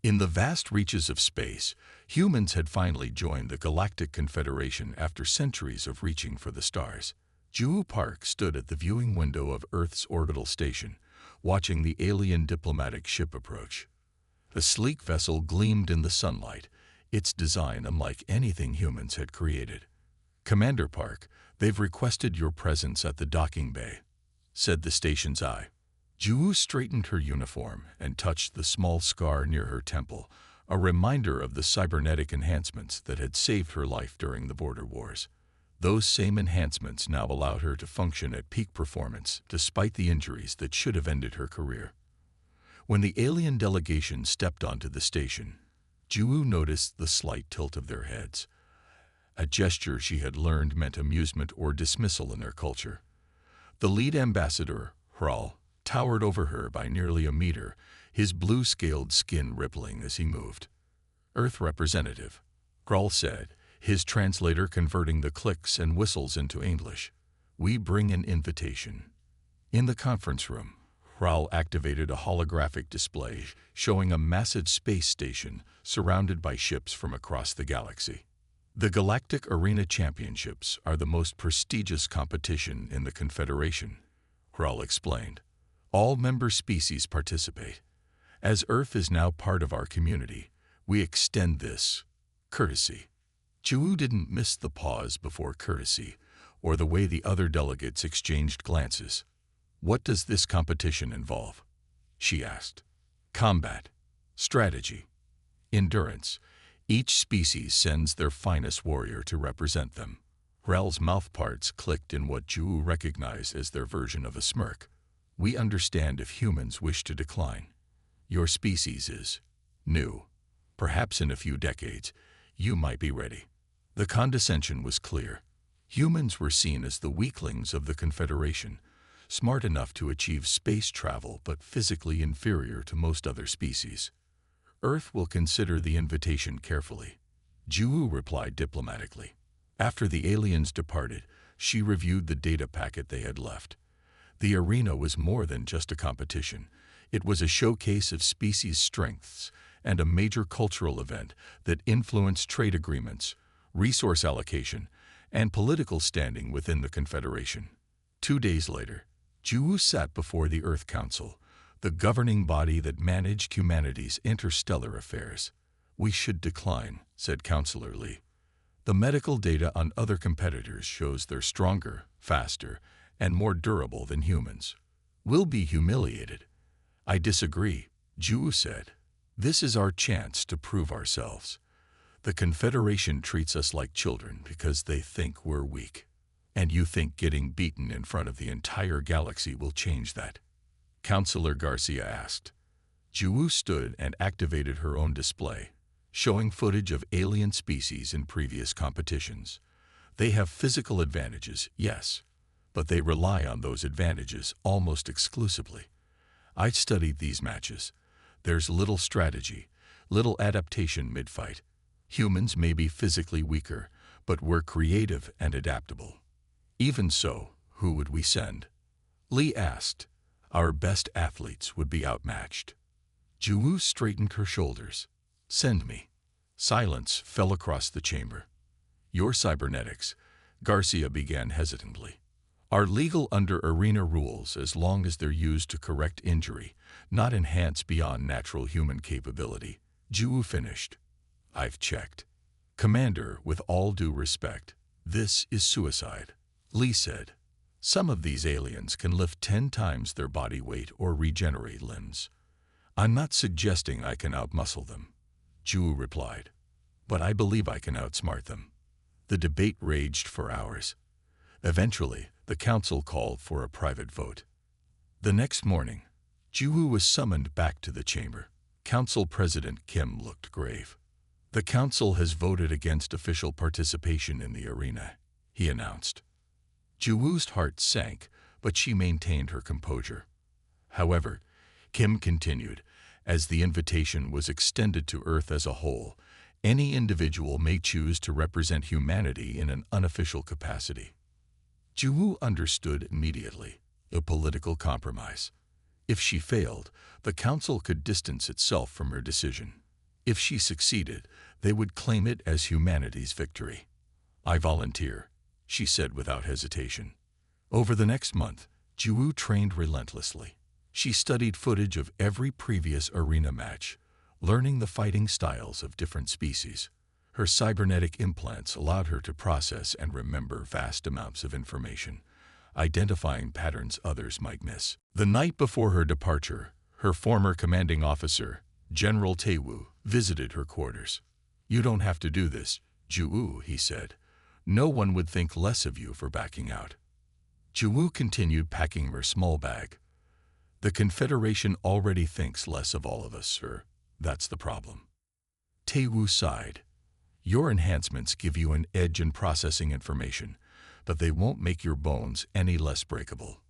In the vast reaches of space, humans had finally joined the Galactic Confederation after centuries of reaching for the stars. Juhu Park stood at the viewing window of Earth's orbital station, watching the alien diplomatic ship approach. The sleek vessel gleamed in the sunlight, its design unlike anything humans had created. "Commander Park, they've requested your presence at the docking bay," said the station's eye. Juhu straightened her uniform and touched the small scar near her temple, a reminder of the cybernetic enhancements that had saved her life during the border wars. Those same enhancements now allowed her to function at peak performance despite the injuries that should have ended her career. When the alien delegation stepped onto the station, Juhu noticed the slight tilt of their heads, a gesture she had learned meant amusement or dismissal in their culture. The lead ambassador, Hral, towered over her by nearly a meter, his blue-scaled skin rippling as he moved. "Earth representative," Hral said, his translator converting the clicks and whistles into English. "We bring an invitation." In the conference room, Hral activated a holographic display showing a massive space station surrounded by ships from across the galaxy. The Galactic Arena Championships are the most prestigious competition in the Confederation, Hral explained. All member species participate. As Earth is now part of our community, we extend this courtesy. Juhu didn't miss the pause before courtesy, or the way the other delegates exchanged glances. "What does this competition involve?" she asked. "Combat, strategy, endurance. Each species sends their finest warrior to represent them." Hral's mouthparts clicked in what Juhu recognized as their version of a smirk. "We understand if humans wish to decline. Your species is new. Perhaps in a few decades, you might be ready." The condescension was clear. Humans were seen as the weaklings of the Confederation, smart enough to achieve space travel but physically inferior to most other species. "Earth will consider the invitation carefully," Juhu replied diplomatically. After the aliens departed, she reviewed the data packet they had left. The arena was more than just a competition. It was a showcase of species strengths and a major cultural event that influenced trade agreements, resource allocation, and political standing within the Confederation. 2 days later, Juhu sat before the Earth Council, the governing body that managed humanity's interstellar affairs. "We should decline," said Councillor Lee. "The medical data on other competitors shows they're stronger, faster, and more durable than humans. We'll be humiliated." "I disagree," Juhu said. "This is our chance to prove ourselves. The Confederation treats us like children because they think we're weak. And you think getting beaten in front of the entire galaxy will change that?" Councillor Garcia asked. Juhu stood and activated her own display, showing footage of alien species in previous competitions. "They have physical advantages, yes, but they rely on those advantages almost exclusively. I studied these matches. There's little strategy, little adaptation mid-fight. Humans may be physically weaker, but we're creative and adaptable." "Even so, who would we send?" Lee asked. "Our best athletes would be outmatched." Juhu straightened her shoulders. "Send me." Silence fell across the chamber. "Your cybernetics," Garcia began hesitantly, "are legal under arena rules as long as they're used to correct injury, not enhance beyond natural human capability," Juhu finished. "I've checked. Commander, with all due respect, this is suicide," Lee said. "Some of these aliens can lift 10 times their body weight or regenerate limbs. I'm not suggesting I can outmuscle them," Juhu replied, "but I believe I can outsmart them." The debate raged for hours. Eventually, the council called for a private vote. The next morning, Juhu was summoned back to the chamber. Council President Kim looked grave. "The council has voted against official participation in the arena," he announced. Juwu's heart sank, but she maintained her composure. However, Kim continued, "As the invitation was extended to Earth as a whole, any individual may choose to represent humanity in an unofficial capacity." Juhu understood immediately, a political compromise. If she failed, the council could distance itself from her decision. If she succeeded, they would claim it as humanity's victory. "I volunteer," she said without hesitation. Over the next month, Juwu trained relentlessly. She studied footage of every previous arena match, learning the fighting styles of different species. Her cybernetic implants allowed her to process and remember vast amounts of information, identifying patterns others might miss. The night before her departure, her former commanding officer, General Taewoo, visited her quarters. "You don't have to do this, Juwu," he said. "No one would think less of you for backing out." Juwu continued packing her small bag. "The Confederation already thinks less of all of us, sir. That's the problem." Taewoo sighed. "Your enhancements give you an edge in processing information, but they won't make your bones any less breakable."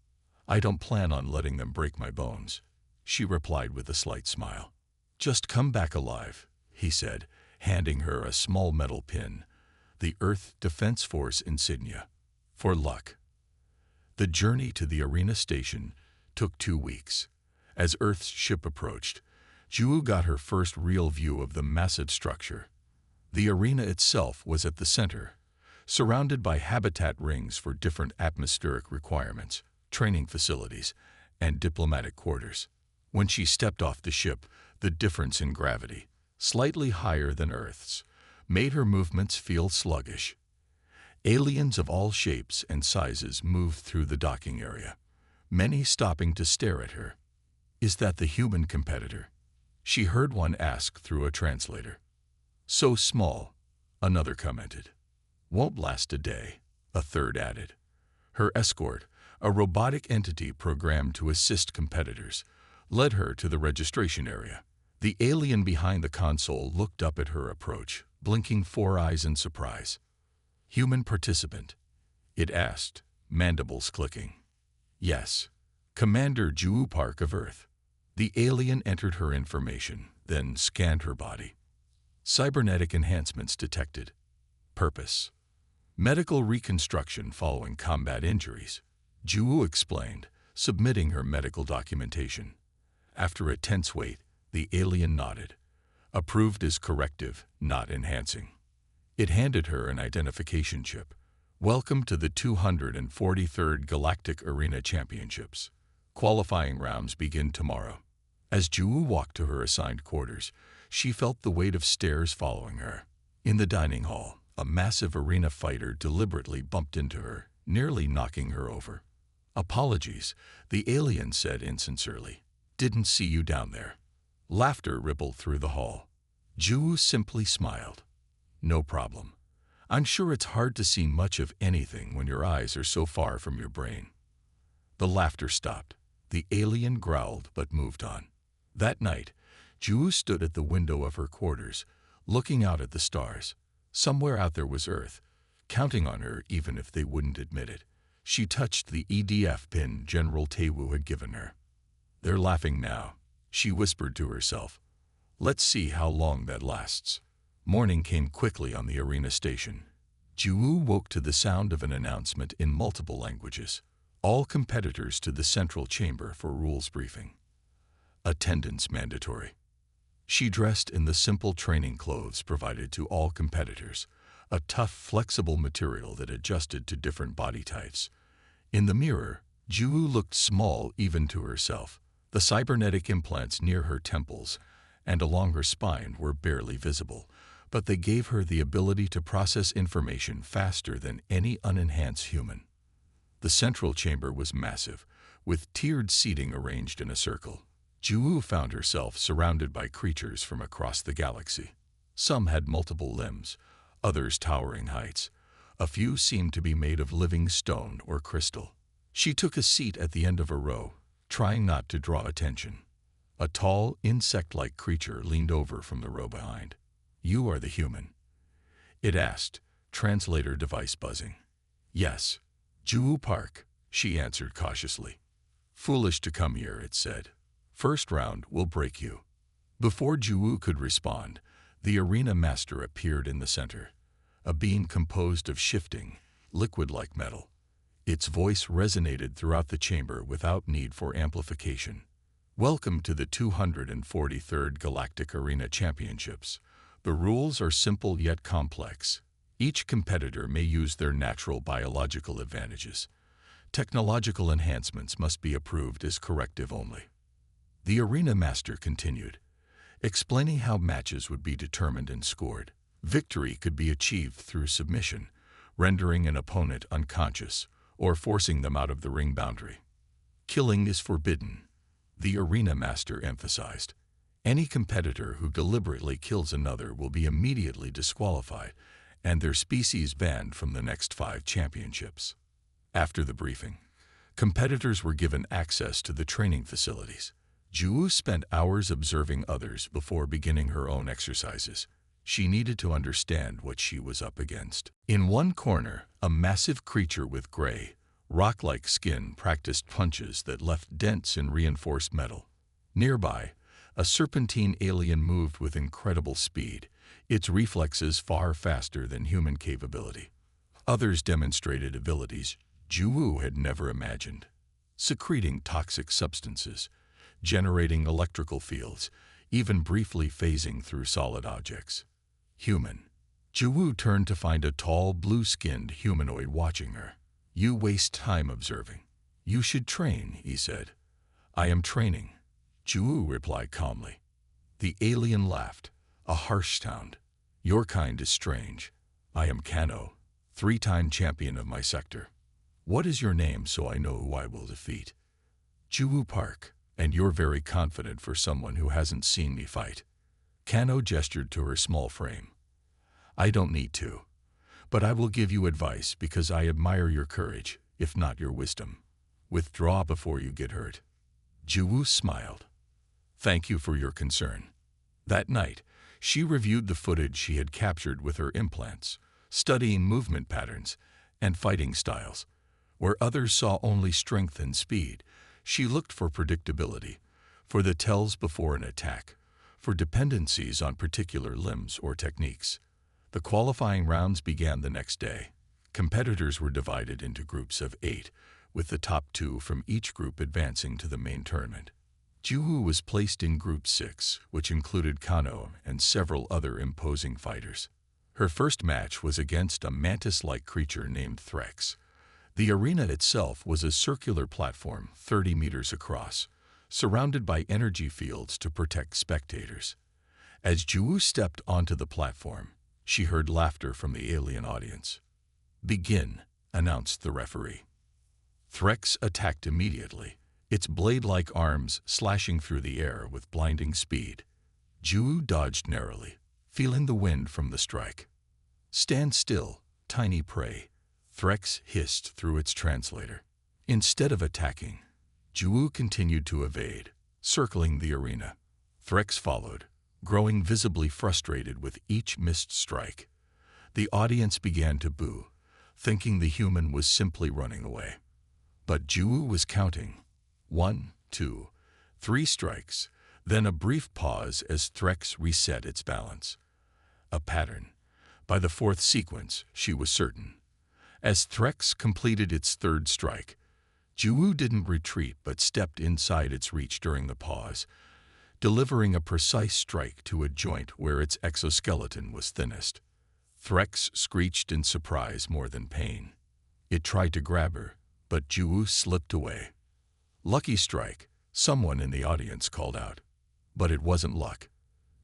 "I don't plan on letting them break my bones," she replied with a slight smile. "Just come back alive," he said, handing her a small metal pin, the Earth Defense Force insignia. "For luck." The journey to the arena station took 2 weeks. As Earth's ship approached, Juwu got her first real view of the massive structure. The arena itself was at the center, surrounded by habitat rings for different atmospheric requirements, training facilities, and diplomatic quarters. When she stepped off the ship, the difference in gravity, slightly higher than Earth's, made her movements feel sluggish. Aliens of all shapes and sizes moved through the docking area, many stopping to stare at her. "Is that the human competitor?" she heard one ask through a translator. "So small," another commented. "Won't last a day," a third added. Her escort, a robotic entity programmed to assist competitors, led her to the registration area. The alien behind the console looked up at her approach, blinking 4 eyes in surprise. "Human participant?" it asked, mandibles clicking. "Yes. Commander Juwu Park of Earth." The alien entered her information, then scanned her body. Cybernetic enhancements detected. Purpose: medical reconstruction following combat injuries, Juwu explained, submitting her medical documentation. After a tense wait, the alien nodded. Approved as corrective, not enhancing. It handed her an identification chip. "Welcome to the 243rd Galactic Arena Championships. Qualifying rounds begin tomorrow." As Juwu walked to her assigned quarters, she felt the weight of stairs following her. In the dining hall, a massive arena fighter deliberately bumped into her, nearly knocking her over. "Apologies," the alien said insincerely. "Didn't see you down there." Laughter rippled through the hall. Juwu simply smiled. "No problem. I'm sure it's hard to see much of anything when your eyes are so far from your brain." The laughter stopped. The alien growled but moved on. That night, Juwu stood at the window of her quarters, looking out at the stars. Somewhere out there was Earth, counting on her even if they wouldn't admit it. She touched the EDF pin General Taewoo had given her. "They're laughing now," she whispered to herself. "Let's see how long that lasts." Morning came quickly on the arena station. Juwu woke to the sound of an announcement in multiple languages. "All competitors to the central chamber for rules briefing. Attendance mandatory." She dressed in the simple training clothes provided to all competitors, a tough, flexible material that adjusted to different body types. In the mirror, Juwu looked small even to herself. The cybernetic implants near her temples and along her spine were barely visible, but they gave her the ability to process information faster than any unenhanced human. The central chamber was massive, with tiered seating arranged in a circle. Juwu found herself surrounded by creatures from across the galaxy. Some had multiple limbs, others towering heights. A few seemed to be made of living stone or crystal. She took a seat at the end of a row, trying not to draw attention. A tall, insect-like creature leaned over from the row behind. "You are the human?" it asked, translator device buzzing. "Yes. Juwu Park," she answered cautiously. "Foolish to come here," it said. "First round will break you." Before Juwu could respond, the arena master appeared in the center, a being composed of shifting, liquid-like metal. Its voice resonated throughout the chamber without need for amplification. Welcome to the 243rd Galactic Arena Championships. The rules are simple yet complex. Each competitor may use their natural biological advantages. Technological enhancements must be approved as corrective only. The arena master continued, explaining how matches would be determined and scored. Victory could be achieved through submission, rendering an opponent unconscious, or forcing them out of the ring boundary. Killing is forbidden, the arena master emphasized. Any competitor who deliberately kills another will be immediately disqualified and their species banned from the next 5 championships. After the briefing, competitors were given access to the training facilities. Ju spent hours observing others before beginning her own exercises. She needed to understand what she was up against. In one corner, a massive creature with gray, rock-like skin practiced punches that left dents in reinforced metal. Nearby, a serpentine alien moved with incredible speed, its reflexes far faster than human capability. Others demonstrated abilities Ju had never imagined, secreting toxic substances, generating electrical fields, even briefly phasing through solid objects. Human. Ju turned to find a tall, blue-skinned humanoid watching her. "You waste time observing. You should train," he said. "I am training," Ju replied calmly. The alien laughed, a harsh sound. "Your kind is strange. I am Kano, 3-time champion of my sector. What is your name so I know who I will defeat?" "Ju Park, and you're very confident for someone who hasn't seen me fight." Kano gestured to her small frame. "I don't need to. But I will give you advice because I admire your courage, if not your wisdom. Withdraw before you get hurt." Ju smiled. "Thank you for your concern." That night, she reviewed the footage she had captured with her implants, studying movement patterns and fighting styles. Where others saw only strength and speed, she looked for predictability, for the tells before an attack, for dependencies on particular limbs or techniques. The qualifying rounds began the next day. Competitors were divided into groups of 8, with the top 2 from each group advancing to the main tournament. Ju was placed in Group 6, which included Kano and several other imposing fighters. Her first match was against a mantis-like creature named Threx. The arena itself was a circular platform 30 meters across, surrounded by energy fields to protect spectators. As Ju stepped onto the platform, she heard laughter from the alien audience. "Begin," announced the referee. Threx attacked immediately, its blade-like arms slashing through the air with blinding speed. Ju dodged narrowly, feeling the wind from the strike. "Stand still, tiny prey," Threx hissed through its translator. Instead of attacking, Ju continued to evade, circling the arena. Threx followed, growing visibly frustrated with each missed strike. The audience began to boo, thinking the human was simply running away. But Ju was counting. 1, 2, 3 strikes, then a brief pause as Threx reset its balance. A pattern. By the 4th sequence, she was certain. As Threx completed its 3rd strike, Ju didn't retreat but stepped inside its reach during the pause, delivering a precise strike to a joint where its exoskeleton was thinnest. Threx screeched in surprise more than pain. It tried to grab her, but Ju slipped away. "Lucky strike," someone in the audience called out. But it wasn't luck.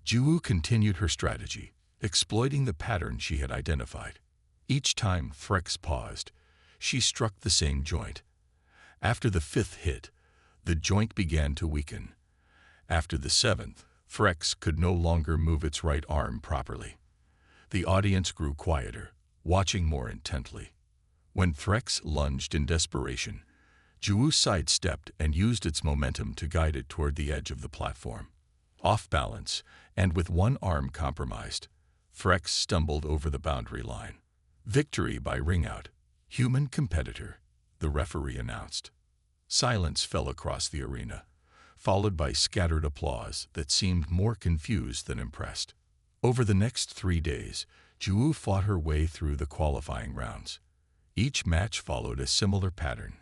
Ju continued her strategy, exploiting the pattern she had identified. Each time Threx paused, she struck the same joint. After the 5th hit, the joint began to weaken. After the 7th, Threx could no longer move its right arm properly. The audience grew quieter, watching more intently. When Threx lunged in desperation, Ju sidestepped and used its momentum to guide it toward the edge of the platform. Off balance, and with one arm compromised, Threx stumbled over the boundary line. "Victory by ring-out. Human competitor," the referee announced. Silence fell across the arena, followed by scattered applause that seemed more confused than impressed. Over the next 3 days, Ju fought her way through the qualifying rounds. Each match followed a similar pattern.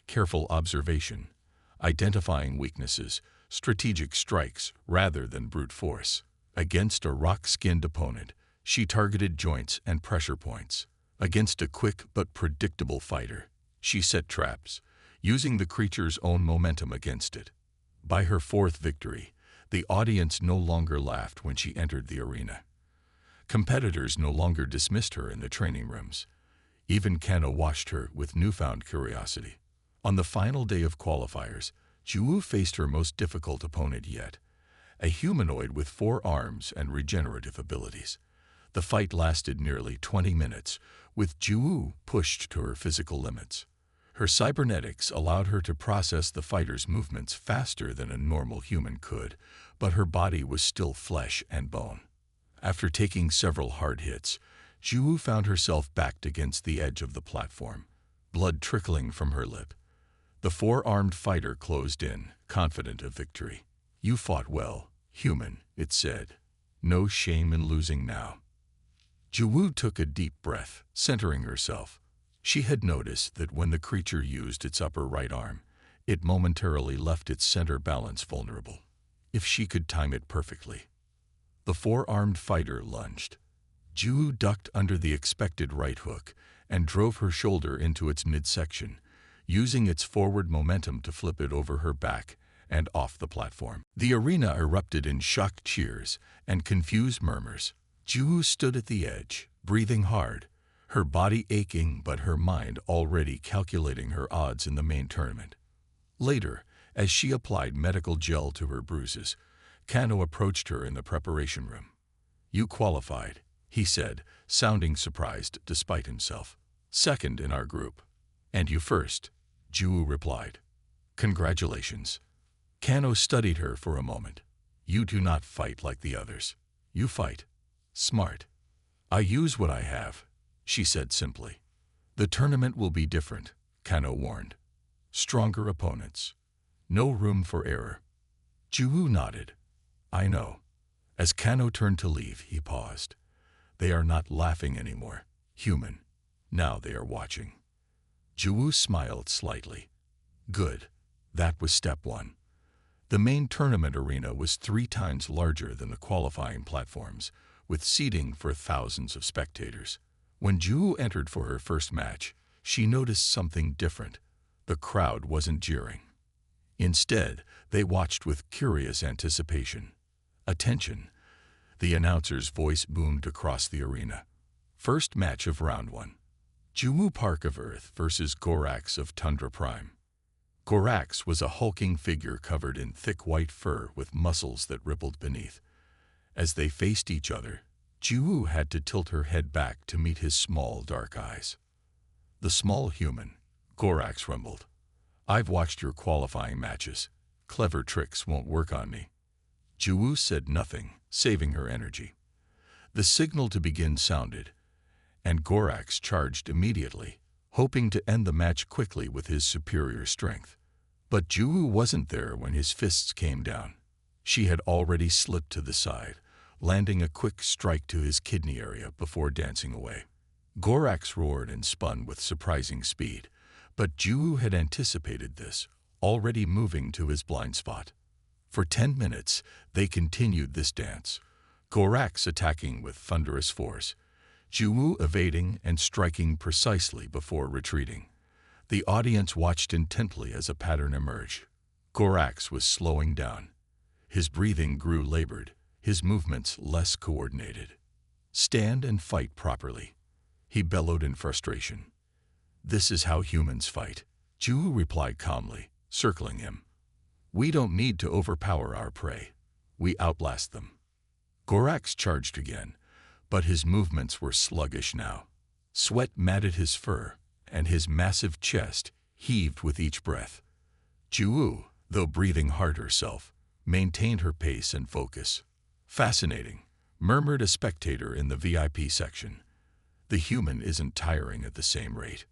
Careful observation, identifying weaknesses, strategic strikes rather than brute force. Against a rock-skinned opponent, she targeted joints and pressure points. Against a quick but predictable fighter, she set traps, using the creature's own momentum against it. By her fourth victory, the audience no longer laughed when she entered the arena. Competitors no longer dismissed her in the training rooms. Even Kano watched her with newfound curiosity. On the final day of qualifiers, Juwu faced her most difficult opponent yet, a humanoid with 4 arms and regenerative abilities. The fight lasted nearly 20 minutes, with Juwu pushed to her physical limits. Her cybernetics allowed her to process the fighter's movements faster than a normal human could, but her body was still flesh and bone. After taking several hard hits, Juwu found herself backed against the edge of the platform, blood trickling from her lip. The 4-armed fighter closed in, confident of victory. "You fought well, human," it said. "No shame in losing now." Juwu took a deep breath, centering herself. She had noticed that when the creature used its upper right arm, it momentarily left its center balance vulnerable. If she could time it perfectly. The 4-armed fighter lunged. Juwu ducked under the expected right hook and drove her shoulder into its midsection, using its forward momentum to flip it over her back and off the platform. The arena erupted in shocked cheers and confused murmurs. Juwu stood at the edge, breathing hard, her body aching but her mind already calculating her odds in the main tournament. Later, as she applied medical gel to her bruises, Kano approached her in the preparation room. "You qualified," he said, sounding surprised despite himself. "Second in our group." "And you first," Juwu replied. "Congratulations." Kano studied her for a moment. "You do not fight like the others. You fight smart." "I use what I have," she said simply. "The tournament will be different," Kano warned. "Stronger opponents. No room for error." Juwu nodded. "I know." As Kano turned to leave, he paused. "They are not laughing anymore, human. Now they are watching." Juwu smiled slightly. Good. That was step 1. The main tournament arena was 3 times larger than the qualifying platforms, with seating for thousands of spectators. When Juwu entered for her first match, she noticed something different. The crowd wasn't jeering. Instead, they watched with curious anticipation. "Attention!" The announcer's voice boomed across the arena. First match of round 1. Juwu Park of Earth versus Gorax of Tundra Prime. Gorax was a hulking figure covered in thick white fur with muscles that rippled beneath. As they faced each other, Juwu had to tilt her head back to meet his small, dark eyes. "The small human," Gorax rumbled. "I've watched your qualifying matches. Clever tricks won't work on me." Juwu said nothing, saving her energy. The signal to begin sounded, and Gorax charged immediately, hoping to end the match quickly with his superior strength. But Juwu wasn't there when his fists came down. She had already slipped to the side, landing a quick strike to his kidney area before dancing away. Gorax roared and spun with surprising speed, but Juwu had anticipated this, already moving to his blind spot. For 10 minutes, they continued this dance, Gorax attacking with thunderous force, Juwu evading and striking precisely before retreating. The audience watched intently as a pattern emerged. Gorax was slowing down. His breathing grew labored, his movements less coordinated. "Stand and fight properly," he bellowed in frustration. "This is how humans fight," Juwu replied calmly, circling him. "We don't need to overpower our prey. We outlast them." Gorax charged again, but his movements were sluggish now. Sweat matted his fur, and his massive chest heaved with each breath. Juwu, though breathing hard herself, maintained her pace and focus. "Fascinating," murmured a spectator in the VIP section. "The human isn't tiring at the same rate."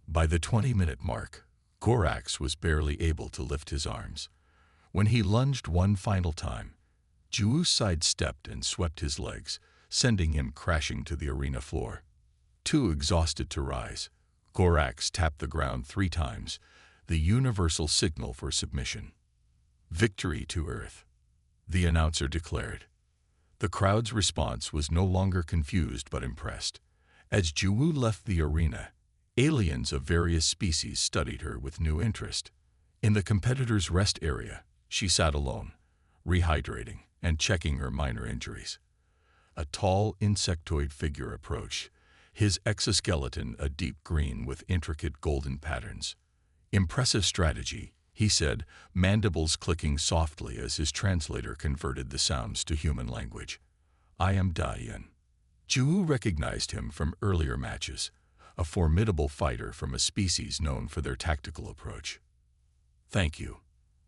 By the 20-minute mark, Gorax was barely able to lift his arms. When he lunged one final time, Juwu sidestepped and swept his legs, sending him crashing to the arena floor. Too exhausted to rise, Gorax tapped the ground 3 times, the universal signal for submission. Victory to Earth, the announcer declared. The crowd's response was no longer confused but impressed. As Jiwoo left the arena, aliens of various species studied her with new interest. In the competitor's rest area, she sat alone, rehydrating and checking her minor injuries. A tall insectoid figure approached, his exoskeleton a deep green with intricate golden patterns. "Impressive strategy," he said, mandibles clicking softly as his translator converted the sounds to human language. "I am Dahyun." Jiwoo recognized him from earlier matches, a formidable fighter from a species known for their tactical approach. "Thank you.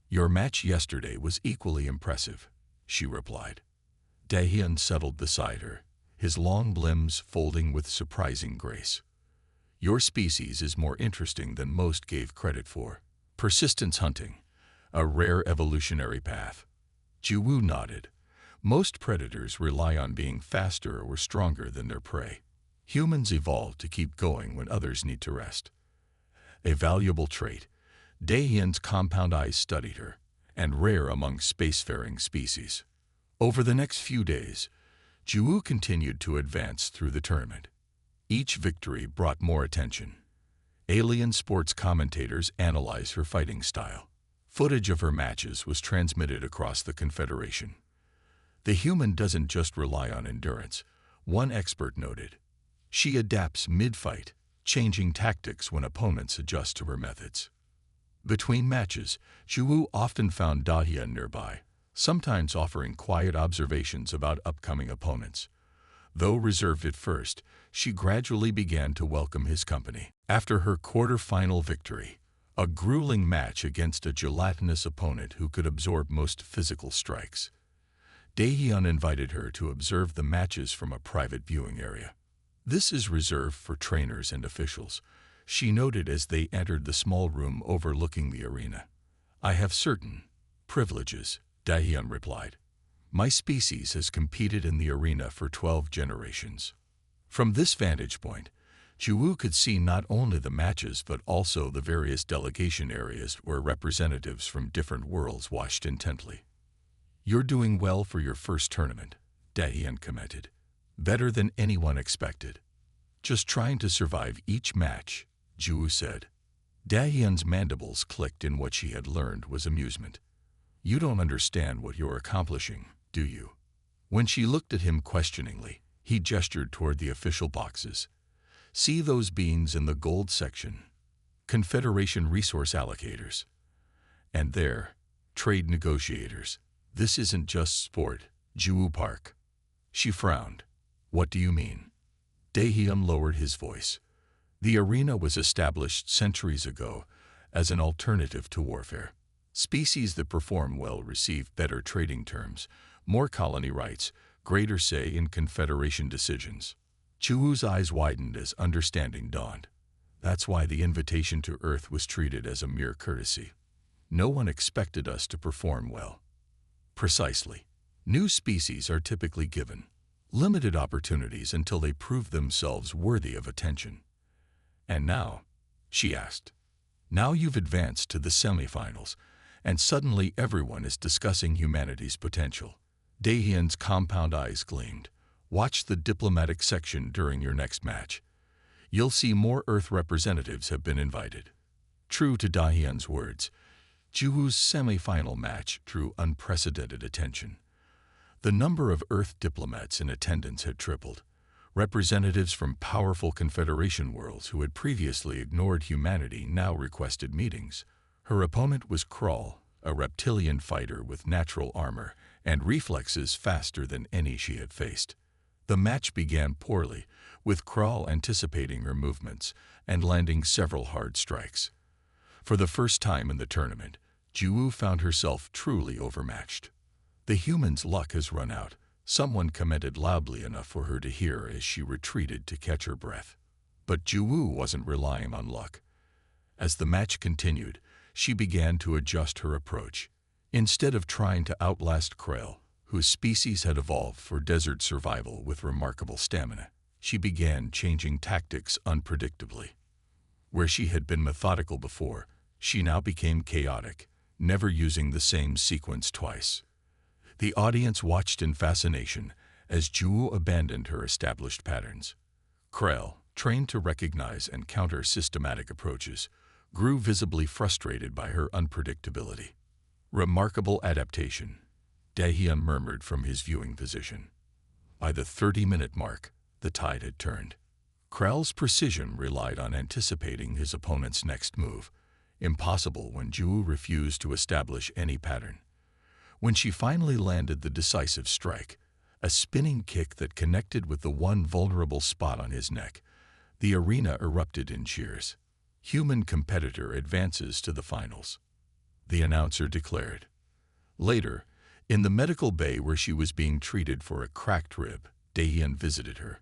Your match yesterday was equally impressive," she replied. Dahyun settled beside her, his long limbs folding with surprising grace. "Your species is more interesting than most gave credit for. Persistence hunting, a rare evolutionary path." Jiwoo nodded. Most predators rely on being faster or stronger than their prey. Humans evolved to keep going when others need to rest. A valuable trait. Dahyun's compound eyes studied her, and rare among spacefaring species. Over the next few days, Jiwoo continued to advance through the tournament. Each victory brought more attention. Alien sports commentators analyzed her fighting style. Footage of her matches was transmitted across the Confederation. "The human doesn't just rely on endurance," one expert noted. "She adapts mid-fight, changing tactics when opponents adjust to her methods." Between matches, Jiwoo often found Dahyun nearby, sometimes offering quiet observations about upcoming opponents. Though reserved at first, she gradually began to welcome his company. After her quarter-final victory, a grueling match against a gelatinous opponent who could absorb most physical strikes, Dahyun invited her to observe the matches from a private viewing area. "This is reserved for trainers and officials," she noted as they entered the small room overlooking the arena. "I have certain privileges," Dahyun replied. "My species has competed in the arena for 12 generations." From this vantage point, Jiwoo could see not only the matches but also the various delegation areas where representatives from different worlds watched intently. "You're doing well for your first tournament," Dahyun commented. "Better than anyone expected." "Just trying to survive each match," Jiwoo said. Dahyun's mandibles clicked in what she had learned was amusement. "You don't understand what you're accomplishing, do you?" When she looked at him questioningly, he gestured toward the official boxes. "See those beans in the gold section? Confederation resource allocators. And there, trade negotiators. This isn't just sport, Jiwoo Park." She frowned. "What do you mean?" Dahyun lowered his voice. "The arena was established centuries ago as an alternative to warfare. Species that perform well receive better trading terms, more colony rights, greater say in Confederation decisions." Jiwoo's eyes widened as understanding dawned. "That's why the invitation to Earth was treated as a mere courtesy. No one expected us to perform well." "Precisely. New species are typically given limited opportunities until they prove themselves worthy of attention." "And now?" she asked. "Now you've advanced to the semifinals, and suddenly everyone is discussing humanity's potential." Dahyun's compound eyes gleamed. "Watch the diplomatic section during your next match. You'll see more Earth representatives have been invited." True to Dahyun's words, Jiwoo's semi-final match drew unprecedented attention. The number of Earth diplomats in attendance had tripled. Representatives from powerful Confederation worlds who had previously ignored humanity now requested meetings. Her opponent was Krull, a reptilian fighter with natural armor and reflexes faster than any she had faced. The match began poorly, with Krull anticipating her movements and landing several hard strikes. For the first time in the tournament, Jiwoo found herself truly overmatched. "The human's luck has run out," someone commented loudly enough for her to hear as she retreated to catch her breath. But Jiwoo wasn't relying on luck. As the match continued, she began to adjust her approach. Instead of trying to outlast Krell, whose species had evolved for desert survival with remarkable stamina, she began changing tactics unpredictably. Where she had been methodical before, She now became chaotic, never using the same sequence twice. The audience watched in fascination as Jewel abandoned her established patterns. Krell, trained to recognize and counter systematic approaches, grew visibly frustrated by her unpredictability. "Remarkable adaptation," Dahyun murmured from his viewing position. By the 30-minute mark, the tide had turned. Krell's precision relied on anticipating his opponent's next move, impossible when Jewel refused to establish any pattern. When she finally landed the decisive strike, a spinning kick that connected with the one vulnerable spot on his neck, the arena erupted in cheers. "Human competitor advances to the finals," the announcer declared. Later, in the medical bay where she was being treated for a cracked rib, Dahyun visited her.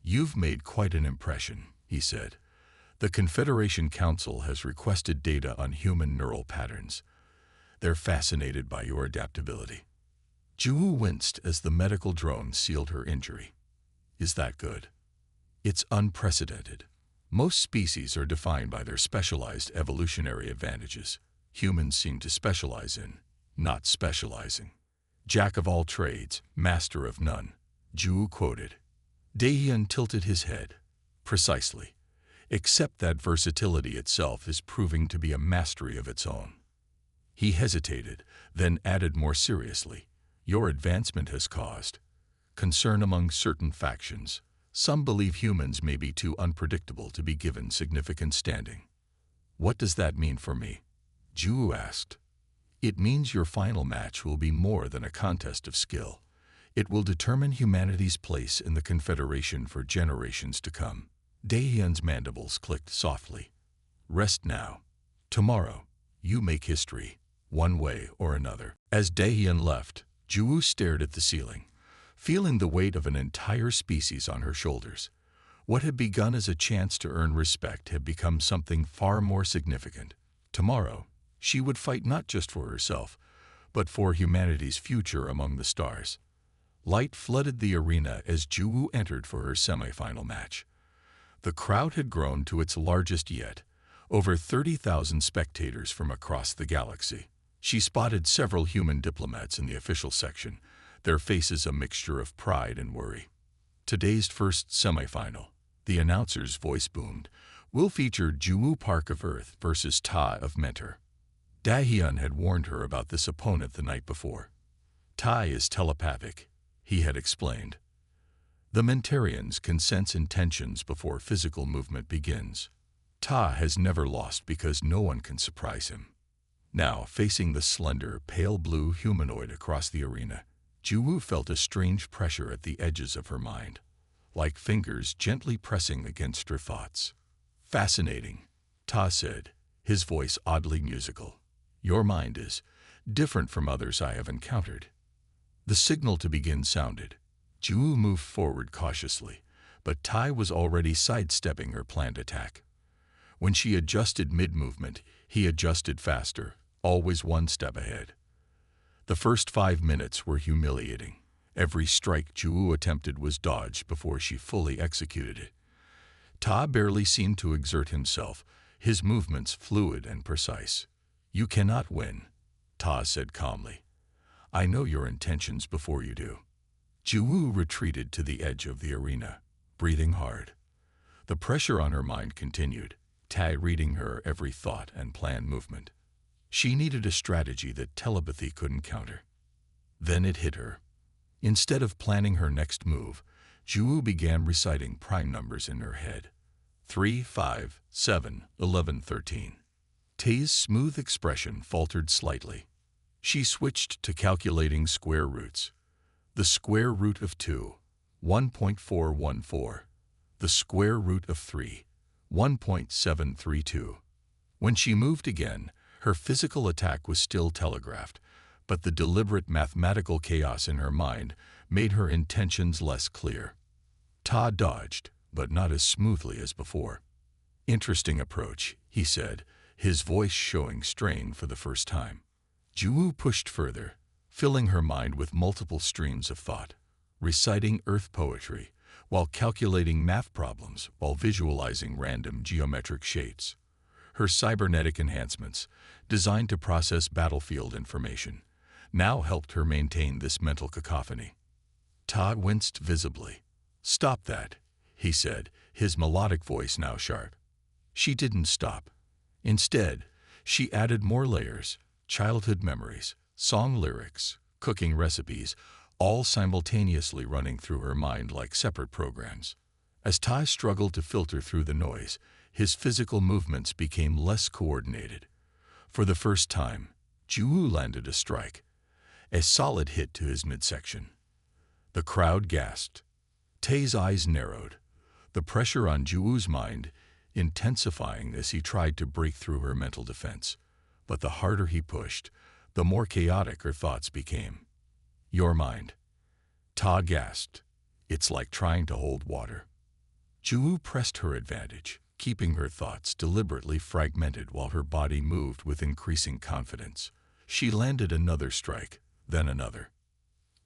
"You've made quite an impression," he said. "The Confederation Council has requested data on human neural patterns. They're fascinated by your adaptability." Jewel winced as the medical drone sealed her injury. "Is that good?" "It's unprecedented. Most species are defined by their specialized evolutionary advantages. Humans seem to specialize in not specializing." "Jack of all trades, master of none," Jewel quoted. Dahyun tilted his head. "Precisely. Except that versatility itself is proving to be a mastery of its own." He hesitated, then added more seriously, "Your advancement has caused concern among certain factions. Some believe humans may be too unpredictable to be given significant standing." "What does that mean for me?" Jewel asked. "It means your final match will be more than a contest of skill. It will determine humanity's place in the Confederation for generations to come." Dahyun's mandibles clicked softly. "Rest now. Tomorrow, you make history, one way or another." As Dahyun left, Jewel stared at the ceiling, feeling the weight of an entire species on her shoulders. What had begun as a chance to earn respect had become something far more significant. Tomorrow, she would fight not just for herself, but for humanity's future among the stars. Light flooded the arena as Jewel entered for her semifinal match. The crowd had grown to its largest yet, over 30,000 spectators from across the galaxy. She spotted several human diplomats in the official section, their faces a mixture of pride and worry. "Today's first semifinal," the announcer's voice boomed, "will feature Jewel Park of Earth versus Ta of Mentor." Dahyun had warned her about this opponent the night before. "Ta is telepathic," he had explained. "The Mentarians can sense intentions before physical movement begins. Ta has never lost because no one can surprise him." Now, facing the slender, pale blue humanoid across the arena, Jewel felt a strange pressure at the edges of her mind, like fingers gently pressing against her thoughts. "Fascinating," Ta said, his voice oddly musical. "Your mind is different from others I have encountered." The signal to begin sounded. Jewel moved forward cautiously, but Tai was already sidestepping her planned attack. When she adjusted mid-movement, he adjusted faster, always one step ahead. The first 5 minutes were humiliating. Every strike Jewel attempted was dodged before she fully executed it. Ta barely seemed to exert himself, his movements fluid and precise. "You cannot win," Ta said calmly. "I know your intentions before you do." Jewel retreated to the edge of the arena, breathing hard. The pressure on her mind continued, Tai reading her every thought and planned movement. She needed a strategy that telepathy couldn't counter. Then it hit her. Instead of planning her next move, Jewel began reciting prime numbers in her head. 3, 5, 7, 11, 13. Tai's smooth expression faltered slightly. She switched to calculating square roots. The square root of 2, 1.414. The square root of 3, 1.732. When she moved again, her physical attack was still telegraphed, but the deliberate mathematical chaos in her mind made her intentions less clear. Ta dodged, but not as smoothly as before. "Interesting approach," he said, his voice showing strain for the first time. Jewel pushed further, filling her mind with multiple streams of thought, reciting earth poetry, while calculating math problems while visualizing random geometric shapes. Her cybernetic enhancements, designed to process battlefield information, now helped her maintain this mental cacophony. Todd winced visibly. "Stop that," he said, his melodic voice now sharp. She didn't stop. Instead, she added more layers, childhood memories, song lyrics, cooking recipes, all simultaneously running through her mind like separate programs. As Tai struggled to filter through the noise, his physical movements became less coordinated. For the first time, Ju landed a strike, a solid hit to his midsection. The crowd gasped. Tai's eyes narrowed, the pressure on Juwoo's mind intensifying as he tried to break through her mental defense. But the harder he pushed, the more chaotic her thoughts became. "Your mind," Ta gasped. "It's like trying to hold water." Juwoo pressed her advantage, keeping her thoughts deliberately fragmented while her body moved with increasing confidence. She landed another strike, then another.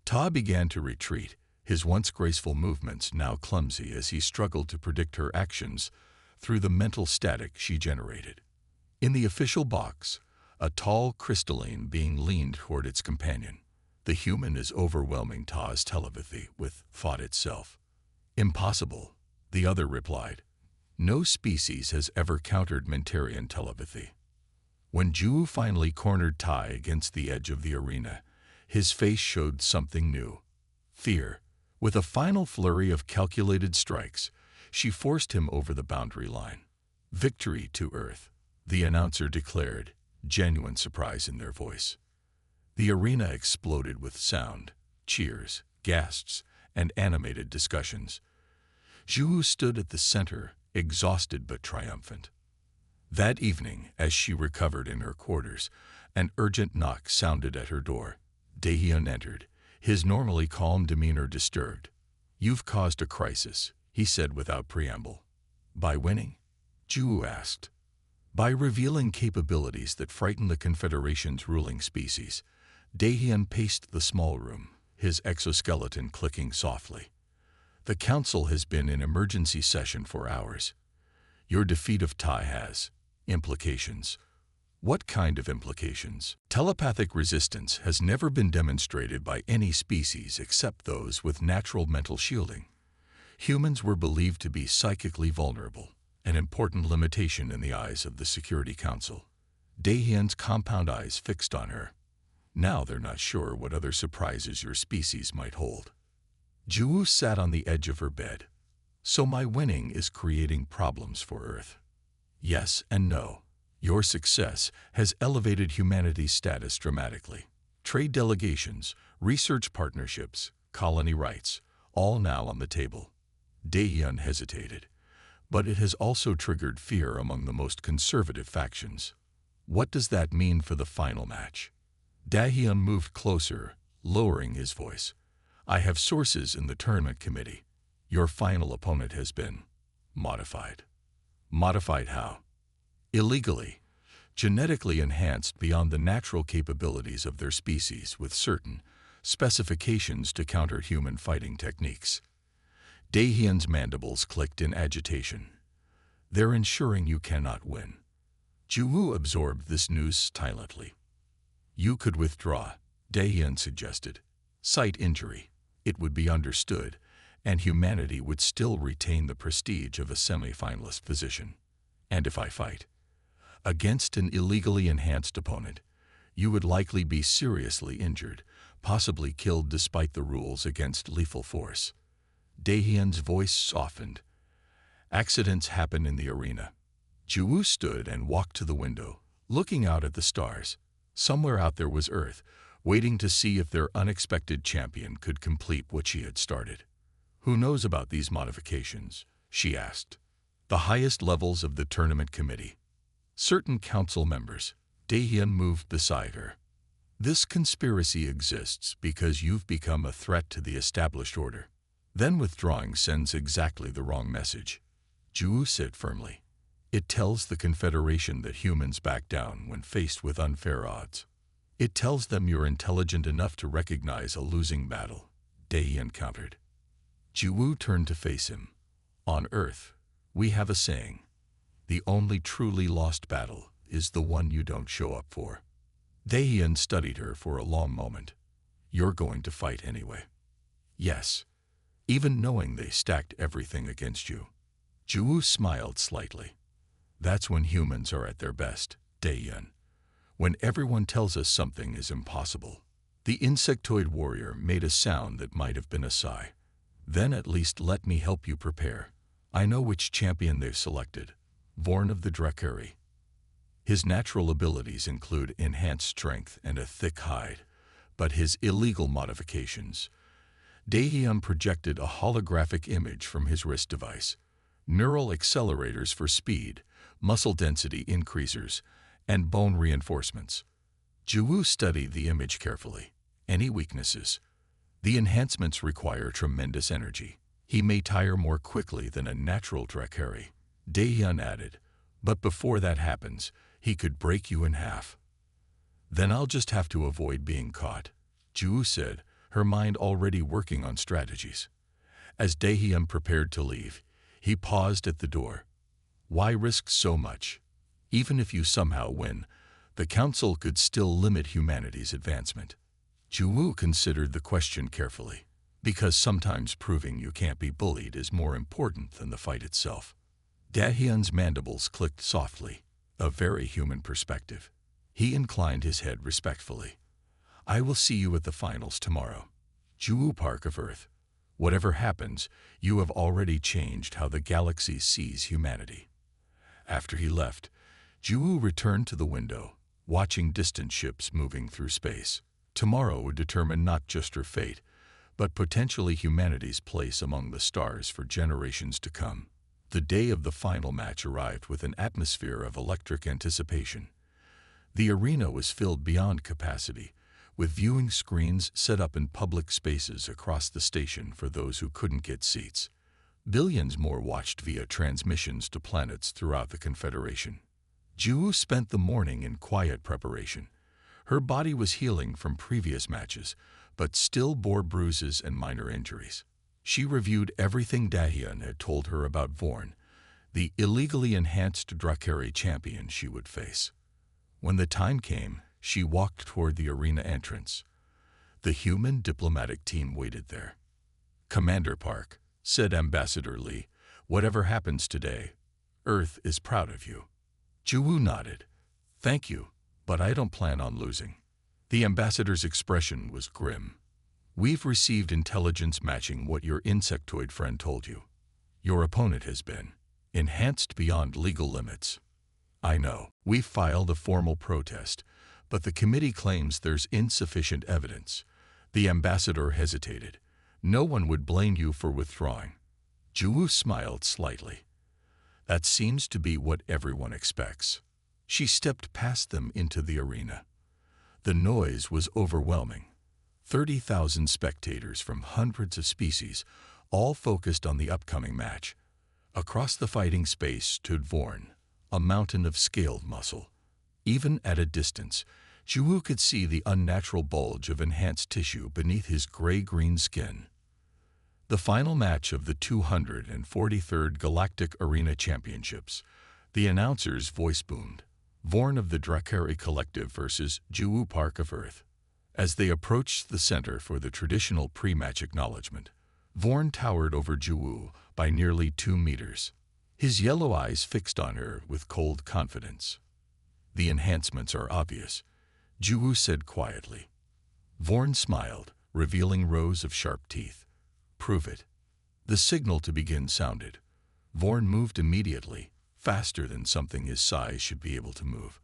Ta began to retreat, his once graceful movements now clumsy as he struggled to predict her actions through the mental static she generated. In the official box, a tall crystalline being leaned toward its companion. "The human is overwhelming Ta's telepathy with thought itself." "Impossible," the other replied. "No species has ever countered Mentarian telepathy." When Ju finally cornered Tai against the edge of the arena, his face showed something new: fear. With a final flurry of calculated strikes, she forced him over the boundary line. "Victory to Earth," the announcer declared, genuine surprise in their voice. The arena exploded with sound, cheers, gasps, and animated discussions. Ju stood at the center, exhausted but triumphant. That evening, as she recovered in her quarters, an urgent knock sounded at her door. Daehyun entered, his normally calm demeanor disturbed. "You've caused a crisis," he said without preamble. "By winning?" Ju asked. "By revealing capabilities that frighten the Confederation's ruling species." Daehyun paced the small room, his exoskeleton clicking softly. "The Council has been in emergency session for hours. Your defeat of Tai has implications." "What kind of implications?" "Telepathic resistance has never been demonstrated by any species except those with natural mental shielding. Humans were believed to be psychically vulnerable, an important limitation in the eyes of the Security Council." Daehyun's compound eyes fixed on her. "Now they're not sure what other surprises your species might hold." Ju sat on the edge of her bed. "So my winning is creating problems for Earth?" "Yes and no. Your success has elevated humanity's status dramatically. Trade delegations, research partnerships, colony rights, all now on the table." Daehyun hesitated. "But it has also triggered fear among the most conservative factions." "What does that mean for the final match?" Daehyun moved closer, lowering his voice. "I have sources in the tournament committee. Your final opponent has been modified." "Modified how?" "Illegally. Genetically enhanced beyond the natural capabilities of their species with certain specifications to counter human fighting techniques." Daehyun's mandibles clicked in agitation. "They're ensuring you cannot win." Ju absorbed this news silently. "You could withdraw," Daehyun suggested. "Sight injury. It would be understood, and humanity would still retain the prestige of a semi-finalist position. And if I fight against an illegally enhanced opponent, you would likely be seriously injured, possibly killed despite the rules against lethal force." Daehyun's voice softened. "Accidents happen in the arena." Ju stood and walked to the window, looking out at the stars. Somewhere out there was Earth, waiting to see if their unexpected champion could complete what she had started. "Who knows about these modifications?" she asked. "The highest levels of the tournament committee. Certain council members." Daehyun moved beside her. "This conspiracy exists because you've become a threat to the established order. Then withdrawing sends exactly the wrong message." Ju said firmly. "It tells the Confederation that humans back down when faced with unfair odds. It tells them you're intelligent enough to recognize a losing battle," Daehyun countered. Ju turned to face him. "On Earth, we have a saying: The only truly lost battle is the one you don't show up for. Daehyun studied her for a long moment. You're going to fight anyway. Yes, even knowing they stacked everything against you. Ju smiled slightly. That's when humans are at their best, Daehyun. When everyone tells us something is impossible. The insectoid warrior made a sound that might have been a sigh. Then at least let me help you prepare. I know which champion they've selected. Vorn of the Drakari. His natural abilities include enhanced strength and a thick hide, but his illegal modifications. Daehyun projected a holographic image from his wrist device. Neural accelerators for speed, muscle density increasers, and bone reinforcements. Ju studied the image carefully. Any weaknesses? The enhancements require tremendous energy. He may tire more quickly than a natural Drakari. Daehyun added, but before that happens, he could break you in half. Then I'll just have to avoid being caught, Ju said, her mind already working on strategies. As Daehyun prepared to leave, he paused at the door. Why risk so much? Even if you somehow win, the Council could still limit humanity's advancement. Ju considered the question carefully, because sometimes proving you can't be bullied is more important than the fight itself. Daehyun's mandibles clicked softly, a very human perspective. He inclined his head respectfully. I will see you at the finals tomorrow. Ju Park of Earth. Whatever happens, you have already changed how the galaxy sees humanity. After he left, Ju returned to the window, watching distant ships moving through space. Tomorrow would determine not just her fate, but potentially humanity's place among the stars for generations to come. The day of the final match arrived with an atmosphere of electric anticipation. The arena was filled beyond capacity, with viewing screens set up in public spaces across the station for those who couldn't get seats. Billions more watched via transmissions to planets throughout the Confederation. Ju spent the morning in quiet preparation. Her body was healing from previous matches, but still bore bruises and minor injuries. She reviewed everything Daehyun had told her about Vorn, the illegally enhanced Drakari champion she would face. When the time came, she walked toward the arena entrance. The human diplomatic team waited there. Commander Park, said Ambassador Lee, whatever happens today, Earth is proud of you. Ju nodded. Thank you, but I don't plan on losing. The ambassador's expression was grim. We've received intelligence matching what your insectoid friend told you. Your opponent has been enhanced beyond legal limits. I know. We've filed a formal protest, but the committee claims there's insufficient evidence. The ambassador hesitated. No one would blame you for withdrawing. Ju smiled slightly. That seems to be what everyone expects. She stepped past them into the arena. The noise was overwhelming. 30,000 spectators from hundreds of species, all focused on the upcoming match. Across the fighting space stood Vorn, a mountain of scaled muscle. Even at a distance, Ju could see the unnatural bulge of enhanced tissue beneath his gray-green skin. The final match of the 243rd Galactic Arena Championships. The announcer's voice boomed. Vorn of the Drakari Collective versus Ju Park of Earth. As they approached the center for the traditional pre-match acknowledgement, Vorn towered over Ju by nearly 2 meters. His yellow eyes fixed on her with cold confidence. The enhancements are obvious, Ju said quietly. Vorn smiled, revealing rows of sharp teeth. Prove it. The signal to begin sounded. Vorn moved immediately, faster than something his size should be able to move.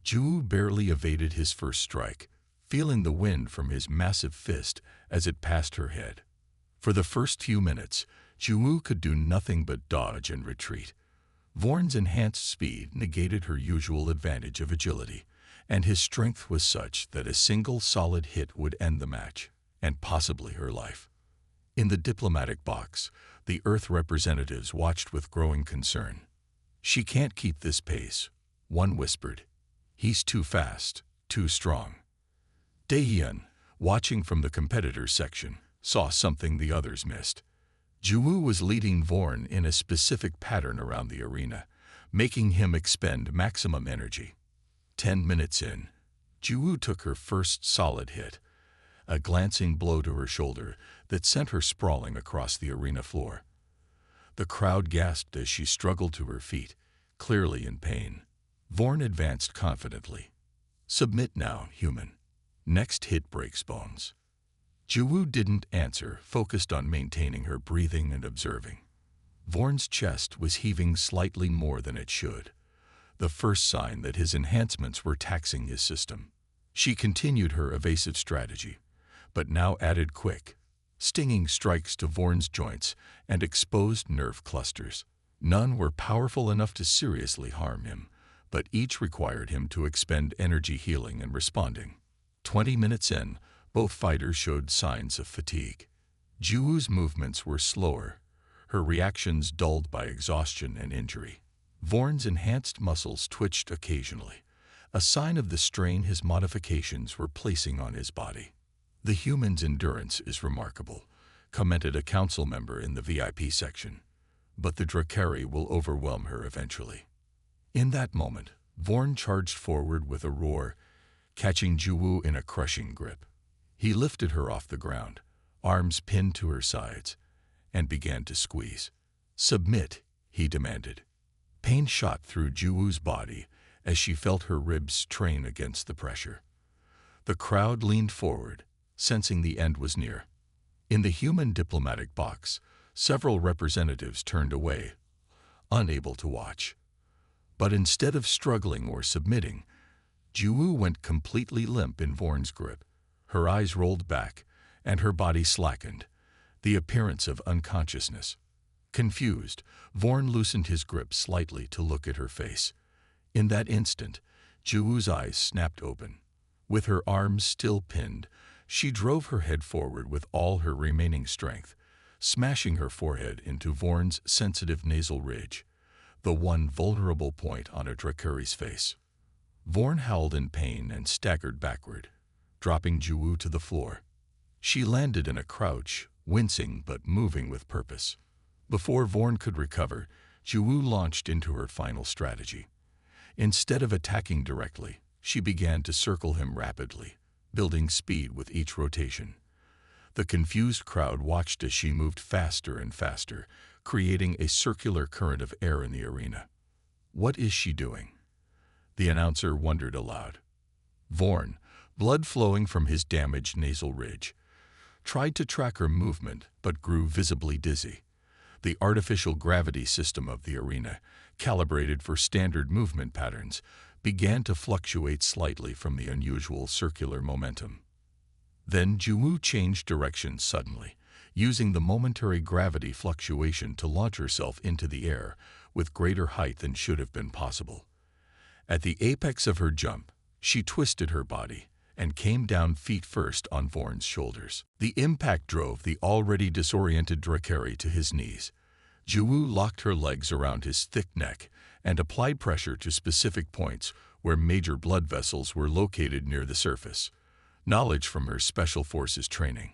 Ju barely evaded his first strike, feeling the wind from his massive fist as it passed her head. For the first few minutes, Ju could do nothing but dodge and retreat. Vorn's enhanced speed negated her usual advantage of agility, and his strength was such that a single solid hit would end the match, and possibly her life. In the diplomatic box, the Earth representatives watched with growing concern. She can't keep this pace, one whispered. He's too fast, too strong. Daehyun, watching from the competitors section, saw something the others missed. Ju was leading Vorn in a specific pattern around the arena, making him expend maximum energy. 10 minutes in, Juwu took her first solid hit, a glancing blow to her shoulder that sent her sprawling across the arena floor. The crowd gasped as she struggled to her feet, clearly in pain. Vorn advanced confidently. "Submit now, human. Next hit breaks bones." Juwu didn't answer, focused on maintaining her breathing and observing. Vorn's chest was heaving slightly more than it should, the first sign that his enhancements were taxing his system. She continued her evasive strategy, but now added quick, stinging strikes to Vorn's joints and exposed nerve clusters. None were powerful enough to seriously harm him, but each required him to expend energy healing and responding. 20 minutes in, both fighters showed signs of fatigue. Juwu's movements were slower, her reactions dulled by exhaustion and injury. Vorn's enhanced muscles twitched occasionally, a sign of the strain his modifications were placing on his body. "The human's endurance is remarkable," commented a council member in the VIP section, "but the Drakari will overwhelm her eventually." In that moment, Vorn charged forward with a roar, catching Juwu in a crushing grip. He lifted her off the ground, arms pinned to her sides, and began to squeeze. "Submit," he demanded. Pain shot through Juwu's body as she felt her ribs strain against the pressure. The crowd leaned forward, sensing the end was near. In the human diplomatic box, several representatives turned away, unable to watch. But instead of struggling or submitting, Juwu went completely limp in Vorn's grip. Her eyes rolled back, and her body slackened, the appearance of unconsciousness. Confused, Vorn loosened his grip slightly to look at her face. In that instant, Juwu's eyes snapped open. With her arms still pinned, she drove her head forward with all her remaining strength, smashing her forehead into Vorn's sensitive nasal ridge, the one vulnerable point on a Drakari's face. Vorn howled in pain and staggered backward, dropping Juwu to the floor. She landed in a crouch, wincing but moving with purpose. Before Vorn could recover, Juwu launched into her final strategy. Instead of attacking directly, she began to circle him rapidly, building speed with each rotation. The confused crowd watched as she moved faster and faster, creating a circular current of air in the arena. "What is she doing?" the announcer wondered aloud. Vorn, blood flowing from his damaged nasal ridge, tried to track her movement but grew visibly dizzy. The artificial gravity system of the arena, calibrated for standard movement patterns, began to fluctuate slightly from the unusual circular momentum. Then Juwu changed direction suddenly, using the momentary gravity fluctuation to launch herself into the air with greater height than should have been possible. At the apex of her jump, she twisted her body and came down feet first on Vorn's shoulders. The impact drove the already disoriented Drakari to his knees. Juwu locked her legs around his thick neck and applied pressure to specific points where major blood vessels were located near the surface, knowledge from her special forces training.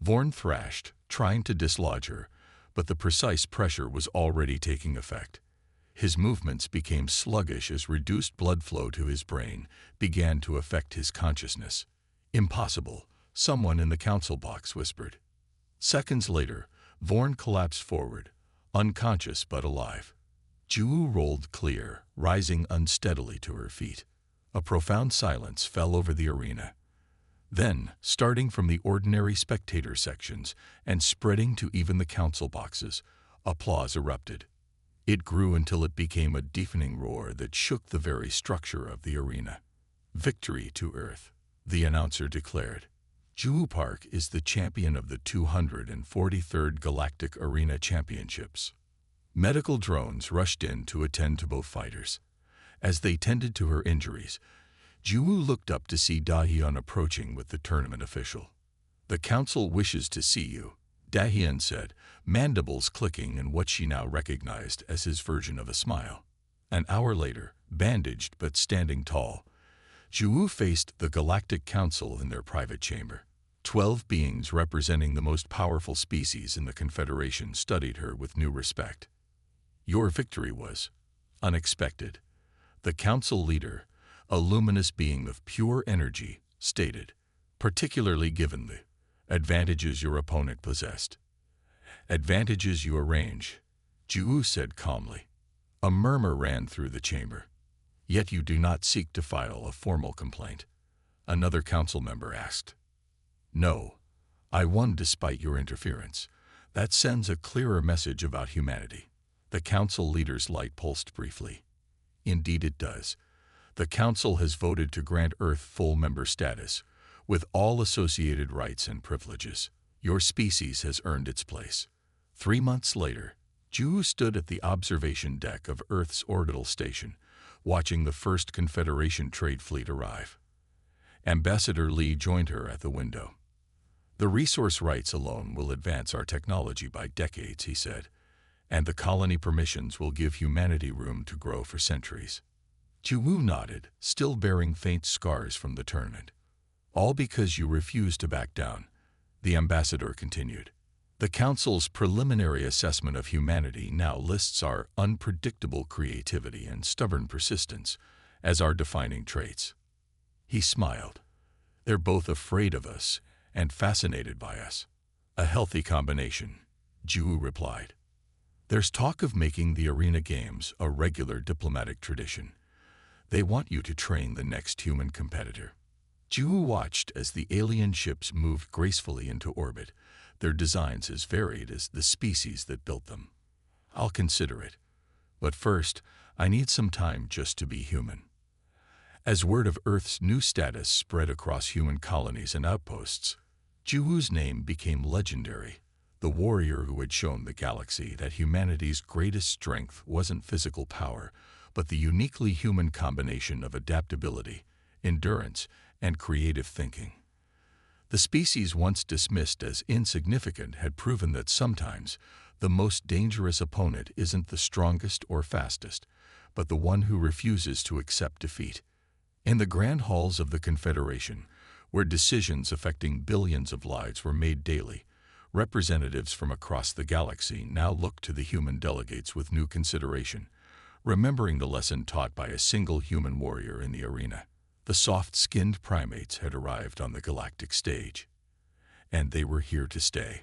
Vorn thrashed, trying to dislodge her, but the precise pressure was already taking effect. His movements became sluggish as reduced blood flow to his brain began to affect his consciousness. "Impossible," someone in the council box whispered. Seconds later, Vorn collapsed forward, unconscious but alive. Juwu rolled clear, rising unsteadily to her feet. A profound silence fell over the arena. Then, starting from the ordinary spectator sections and spreading to even the council boxes, applause erupted. It grew until it became a deafening roar that shook the very structure of the arena. "Victory to Earth," the announcer declared. "Juwu Park is the champion of the 243rd Galactic Arena Championships." Medical drones rushed in to attend to both fighters. As they tended to her injuries, Juwu looked up to see Dahyun approaching with the tournament official. "The council wishes to see you," Dahyun said, mandibles clicking in what she now recognized as his version of a smile. An hour later, bandaged but standing tall, Juwu faced the Galactic Council in their private chamber. 12 beings representing the most powerful species in the Confederation studied her with new respect. "Your victory was unexpected. The council leader, a luminous being of pure energy, stated, particularly given the advantages your opponent possessed. Advantages you arrange, Ju said calmly. A murmur ran through the chamber. Yet you do not seek to file a formal complaint, another council member asked. No, I won despite your interference. That sends a clearer message about humanity. The council leader's light pulsed briefly. Indeed it does. The council has voted to grant Earth full member status, with all associated rights and privileges. Your species has earned its place. 3 months later, Ju stood at the observation deck of Earth's orbital station, watching the first Confederation trade fleet arrive. Ambassador Lee joined her at the window. The resource rights alone will advance our technology by decades, he said, and the colony permissions will give humanity room to grow for centuries. Ju nodded, still bearing faint scars from the tournament. All because you refused to back down, the ambassador continued. The Council's preliminary assessment of humanity now lists our unpredictable creativity and stubborn persistence as our defining traits. He smiled. They're both afraid of us and fascinated by us. A healthy combination, Ju replied. There's talk of making the arena games a regular diplomatic tradition. They want you to train the next human competitor. Ju watched as the alien ships moved gracefully into orbit, their designs as varied as the species that built them. I'll consider it. But first, I need some time just to be human. As word of Earth's new status spread across human colonies and outposts, Juwu's name became legendary, the warrior who had shown the galaxy that humanity's greatest strength wasn't physical power, but the uniquely human combination of adaptability, endurance, and creative thinking. The species once dismissed as insignificant had proven that sometimes the most dangerous opponent isn't the strongest or fastest, but the one who refuses to accept defeat. In the grand halls of the Confederation, where decisions affecting billions of lives were made daily, representatives from across the galaxy now looked to the human delegates with new consideration, remembering the lesson taught by a single human warrior in the arena. The soft-skinned primates had arrived on the galactic stage, and they were here to stay.